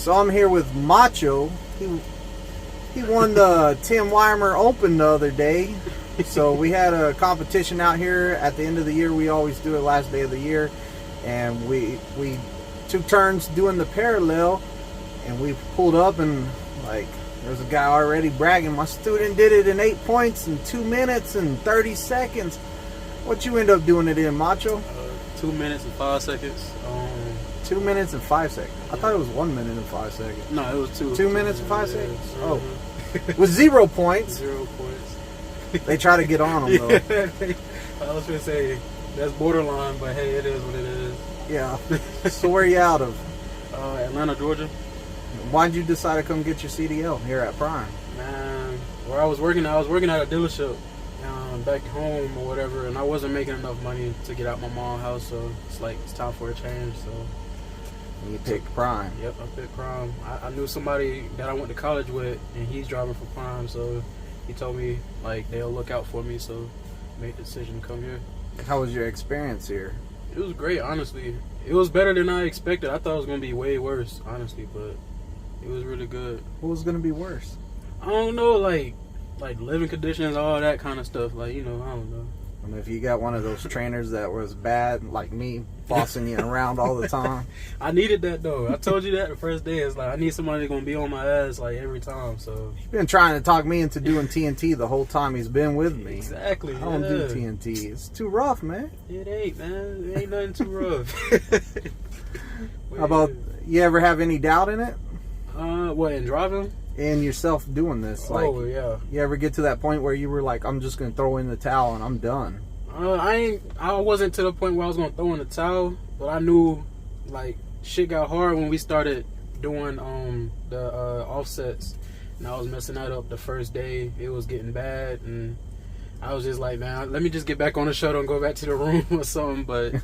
So I'm here with Macho. He won the Tim Weimer Open the other day. So we had a competition out here at the end of the year. We always do it last day of the year. And we took turns doing the parallel. And we pulled up and like there's a guy already bragging. My student did it in 8 points in 2 minutes and 30 seconds. What you end up doing it in, Macho? 2 minutes and 5 seconds. 2 minutes and 5 seconds. I thought it was 1 minute and 5 seconds. No, it was 2. 2 minutes and 5 seconds? Yeah. Oh. With 0 points. 0 points. They try to get on them, though. Yeah, I was going to say, that's borderline, but hey, it is what it is. Yeah. So where are you out of? Atlanta, Georgia. Why'd you decide to come get your CDL here at Prime? Man, where I was working at a dealership back home or whatever, and I wasn't making enough money to get out my mom's house, so it's time for a change. So you picked Prime. Yep, I picked Prime. I knew somebody that I went to college with, and he's driving for Prime, so he told me like they'll look out for me, so I made the decision to come here. How was your experience here? It was great, honestly. It was better than I expected. I thought it was going to be way worse, honestly, but it was really good. What was going to be worse? I don't know, like living conditions, all that kind of stuff. Like, you know, I don't know. I mean, if you got one of those trainers that was bad, like me, bossing you around all the time. I needed that, though. I told you that the first day. It's like, I need somebody that's going to be on my ass, like, every time, so. He's been trying to talk me into doing TNT the whole time he's been with me. Exactly, I don't do TNT. It's too rough, man. It ain't, man. It ain't nothing too rough. How about, you ever have any doubt in it? What, in driving? In yourself doing this. Like, oh, yeah. You ever get to that point where you were like, I'm just going to throw in the towel and I'm done? I wasn't to the point where I was going to throw in the towel, but I knew, like, shit got hard when we started doing the offsets, and I was messing that up the first day. It was getting bad, and I was just like, man, let me just get back on the shuttle and go back to the room or something, but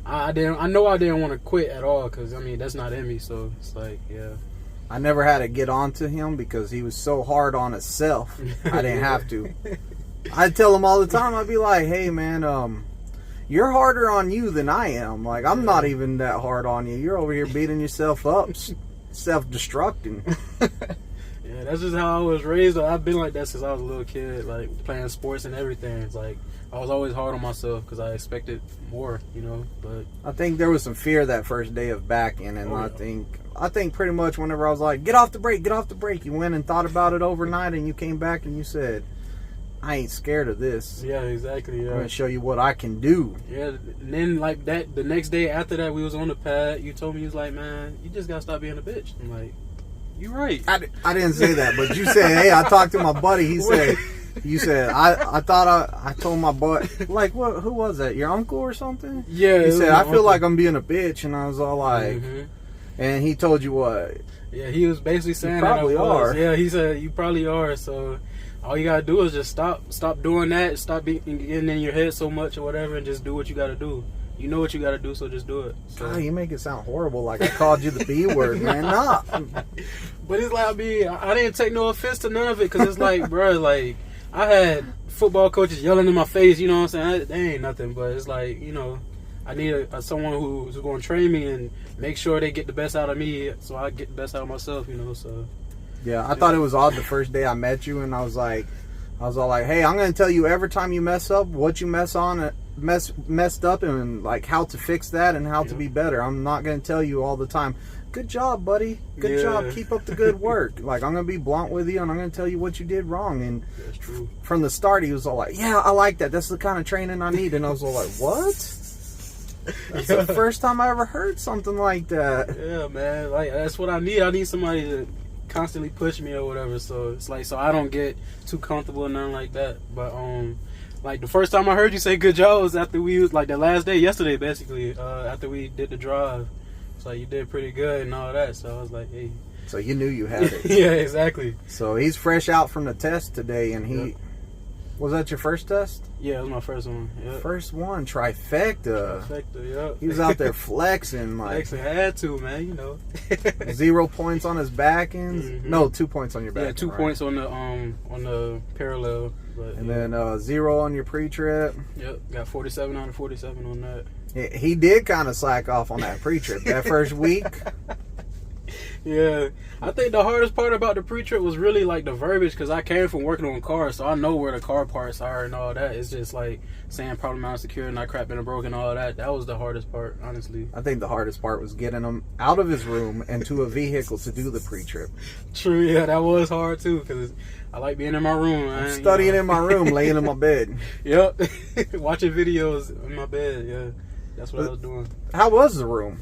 I know I didn't want to quit at all, because, I mean, that's not in me, so it's like, yeah. I never had to get on to him because he was so hard on himself. I didn't have to. I'd tell him all the time. I'd be like, hey, man, you're harder on you than I am. Like, I'm not even that hard on you. You're over here beating yourself up, self-destructing. Yeah, that's just how I was raised. I've been like that since I was a little kid, like, playing sports and everything. It's like, I was always hard on myself because I expected more, you know. But I think there was some fear that first day of backing, and I think pretty much whenever I was like, get off the brake, you went and thought about it overnight, and you came back and you said, I ain't scared of this. Yeah, exactly. Yeah. I'm gonna show you what I can do. Yeah, and then like that, the next day after that, we was on the pad. You told me, you was like, man, you just gotta stop being a bitch. I'm like, you right. I didn't say that, but you said, hey, I talked to my buddy. He said, you said, I thought I told my buddy, like, what? Who was that? Your uncle or something? Yeah. He said, I feel like I'm being a bitch, and I was all like, and he told you what? Yeah, he was basically saying you probably that I was. are. Yeah, he said you probably are. So all you gotta do is just stop doing that. Stop getting in your head so much or whatever, and just do what you gotta do. You know what you gotta do, so just do it. So. God, you make it sound horrible, like I called you the B word, man. Nah. But it's like, I mean, I didn't take no offense to none of it, because it's like, bro, like, I had football coaches yelling in my face, you know what I'm saying? They ain't nothing, but it's like, you know, I need someone who's going to train me and make sure they get the best out of me, so I get the best out of myself, you know. So yeah, I thought it was odd the first day I met you, and I was all like, hey, I'm going to tell you every time you mess up, what you messed up, and like how to fix that and how to be better. I'm not going to tell you all the time, good job, buddy, good job, keep up the good work. Like, I'm going to be blunt with you, and I'm going to tell you what you did wrong. And that's true. From the start, he was all like, yeah, I like that, that's the kind of training I need. And I was all like, what? That's the first time I ever heard something like that. Yeah, man, like, that's what I need. I need somebody to constantly push me or whatever, so it's like, so I don't get too comfortable and nothing like that. But like, the first time I heard you say good job was after we was like the last day, yesterday basically, after we did the drive. It's like, you did pretty good and all that, so I was like, hey. So you knew you had it. Yeah, exactly. So he's fresh out from the test today, and he was that your first test? Yeah, it was my first one. Yep. First one, trifecta. Yep. He was out there flexing, like. Flexing, had to, man, you know. 0 points on his back end. No, 2 points on your back end. Yeah, 2 points on the parallel. But, and then 0 on your pre-trip. Yep, got 47 out of 47 on that. He did kind of slack off on that pre-trip that first week. Yeah, I think the hardest part about the pre-trip was really like the verbiage, because I came from working on cars, so I know where the car parts are and all that. It's just like saying problem not secure, not crap been broken, all that. That was the hardest part, honestly. I think the hardest part was getting him out of his room and to a vehicle to do the pre-trip. True, yeah, that was hard too, because I like being in my room, man. I'm studying in my room, laying in my bed. Yep, watching videos in my bed. Yeah, that's what I was doing. How was the room?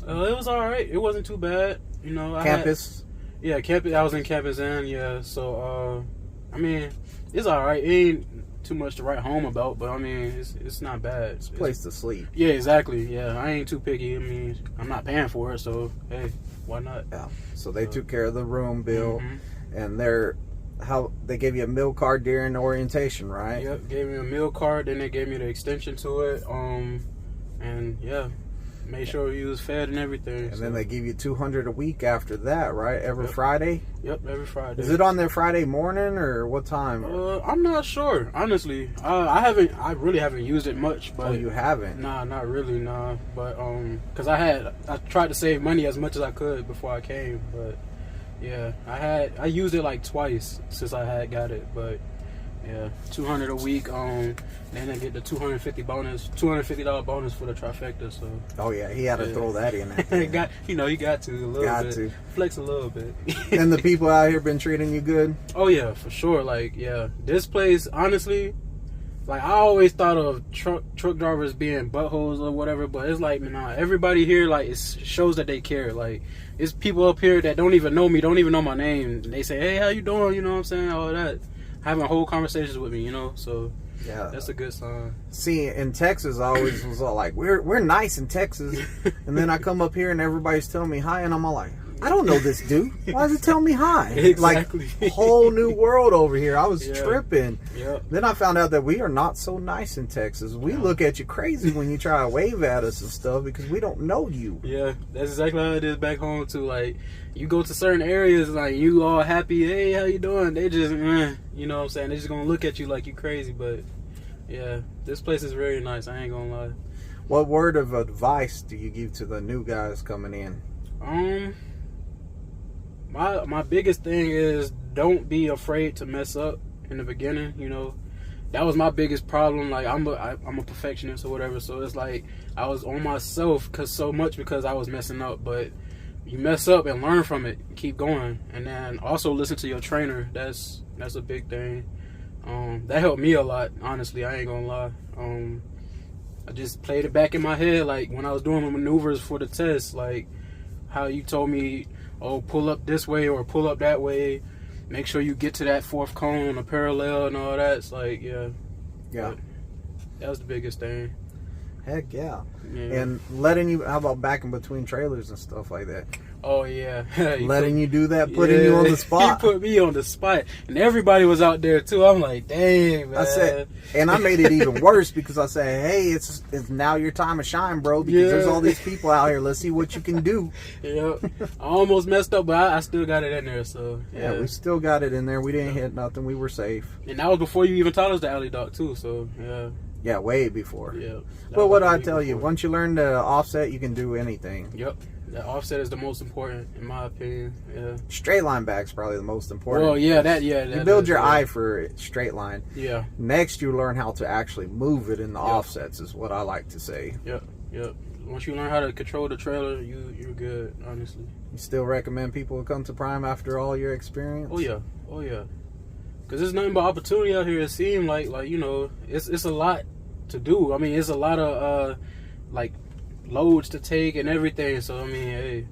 It was all right. It wasn't too bad, you know. Campus? Campus. I was in campus and yeah. So, I mean, it's all right. It ain't too much to write home about, but I mean, it's not bad. It's a place to sleep. Yeah, exactly. Yeah, I ain't too picky. I mean, I'm not paying for it, so hey, why not? Yeah. So they took care of the room bill, and they gave you a meal card during orientation, right? Yep, gave me a meal card. Then they gave me the extension to it. And yeah. Made sure you was fed and everything. And then they give you $200 a week after that, right? Every Friday? Yep, every Friday. Is it on their Friday morning or what time? I'm not sure, honestly. I really haven't used it much. But you haven't? Nah, not really, nah. But because I tried to save money as much as I could before I came. But yeah, I used it like twice since I had got it. But yeah, $200 a week. Then I get the $250 bonus for the trifecta. So. Oh yeah, he had to throw that in there. You got to a little bit. Flex a little bit. And the people out here been treating you good? Oh yeah, for sure. Like yeah, this place honestly, like I always thought of truck drivers being buttholes or whatever, but it's like nah, everybody here like it shows that they care. Like it's people up here that don't even know me, don't even know my name. They say, hey, how you doing? You know what I'm saying? All that. Having whole conversations with me, you know, so yeah, that's a good sign. See, in Texas, I always was all like, we're nice in Texas, and then I come up here and everybody's telling me hi, and I'm all like, I don't know this dude. Why is he telling me hi? Exactly. Like whole new world over here. I was tripping. Yep. Then I found out that we are not so nice in Texas. We look at you crazy when you try to wave at us and stuff because we don't know you. Yeah, that's exactly how it is back home too. Like you go to certain areas, like you all happy, hey, how you doing? They just, you know what I'm saying? They're just gonna look at you like you crazy. But yeah, this place is very nice. I ain't gonna lie. What word of advice do you give to the new guys coming in? My biggest thing is don't be afraid to mess up in the beginning. You know, that was my biggest problem. Like I'm a perfectionist or whatever, so it's like I was on myself because I was messing up. But you mess up and learn from it, keep going, and then also listen to your trainer. That's a big thing. That helped me a lot. Honestly, I ain't gonna lie. I just played it back in my head, like when I was doing the maneuvers for the test, like how you told me, oh, pull up this way or pull up that way. Make sure you get to that fourth cone on a parallel and all that. It's like, yeah. But that was the biggest thing. Heck yeah. And letting you, how about back in between trailers and stuff like that? Oh, yeah. Letting you do that, putting you on the spot. He put me on the spot. And everybody was out there, too. I'm like, dang, man. I said, and I made it even worse because I said, hey, it's now your time to shine, bro, because there's all these people out here. Let's see what you can do. Yeah. I almost messed up, but I still got it in there. So yeah, we still got it in there. We didn't hit nothing. We were safe. And that was before you even taught us the alley dog, too. So, yeah. Yeah, way before. Yeah. But what I tell you, once you learn the offset, you can do anything. Yep. The offset is the most important, in my opinion. Yeah. Straight line back's probably the most important. Well, yeah, you build your eye for straight line. Yeah. Next, you learn how to actually move it in the offsets, is what I like to say. Yep. Once you learn how to control the trailer, you're good, honestly. You still recommend people come to Prime after all your experience? Oh yeah. Because there's nothing but opportunity out here. It seems like you know, it's a lot to do. I mean, it's a lot of like loads to take and everything. So I mean, hey,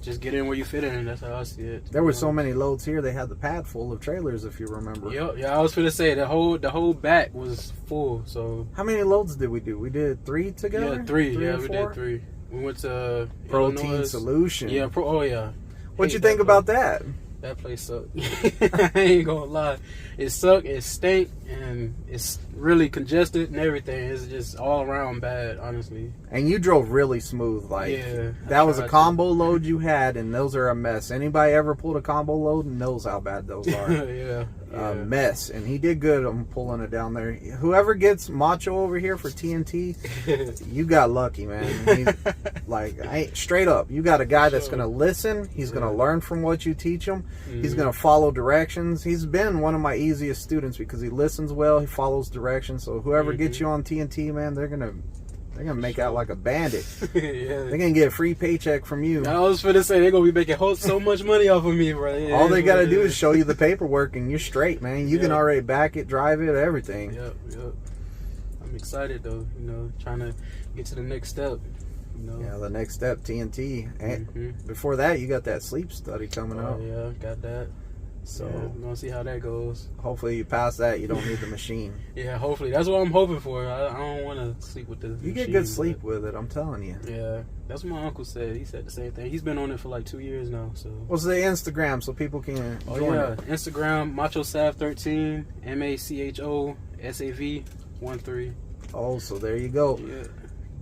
just get in where you fit in. That's how I see it. There were so many loads here. They had the pad full of trailers, if you remember. Yep. Yeah, I was gonna say the whole back was full. So how many loads did we do? We did 3 together. Yeah, 3. Yeah, we did 3. We went to Protein Solution. Yeah. What'd you think about that? That place sucked. I ain't gonna lie. It sucked, it stank, and it's really congested and everything. It's just all around bad, honestly. And you drove really smooth. Like, Yeah, that was a combo load you had, and those are a mess. Anybody ever pulled a combo load knows how bad those are. Yeah. A mess. And he did good on pulling it down there. Whoever gets Macho over here for TNT, you got lucky, man. Like, straight up, you got a guy that's going to listen. He's going to learn from what you teach him. He's going to follow directions. He's been one of my easiest students because he listens well. He follows directions. So whoever gets you on TNT, man, they're gonna make out like a bandit. They're gonna get a free paycheck from you. I was finna say they're gonna be making so much money off of me, bro. Yeah, all they gotta do is show you the paperwork, and you're straight, man. You can already back it, drive it, everything. Yep. I'm excited though. Trying to get to the next step. Yeah, the next step, TNT. And before that, you got that sleep study coming up. Yeah, got that. So we're gonna see how that goes. Hopefully you pass that. You don't need the machine. Yeah, hopefully. That's what I'm hoping for. I don't want to sleep with the machine. You get good sleep with it, I'm telling you. Yeah, that's what my uncle said. He said the same thing. He's been on it for like 2 years now. So what's the Instagram so people can join it? Instagram, MachoSav13, MachoSav13. Oh, so there you go. Yeah.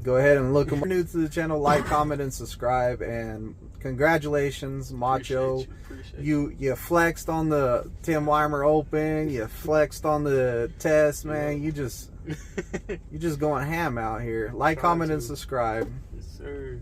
Go ahead and look. If you're new to the channel, like, comment, and subscribe. And congratulations, Macho. Appreciate you flexed on the Tim Weimer Open. You flexed on the test, man. You just going ham out here. Like, comment, and subscribe. Yes, sir.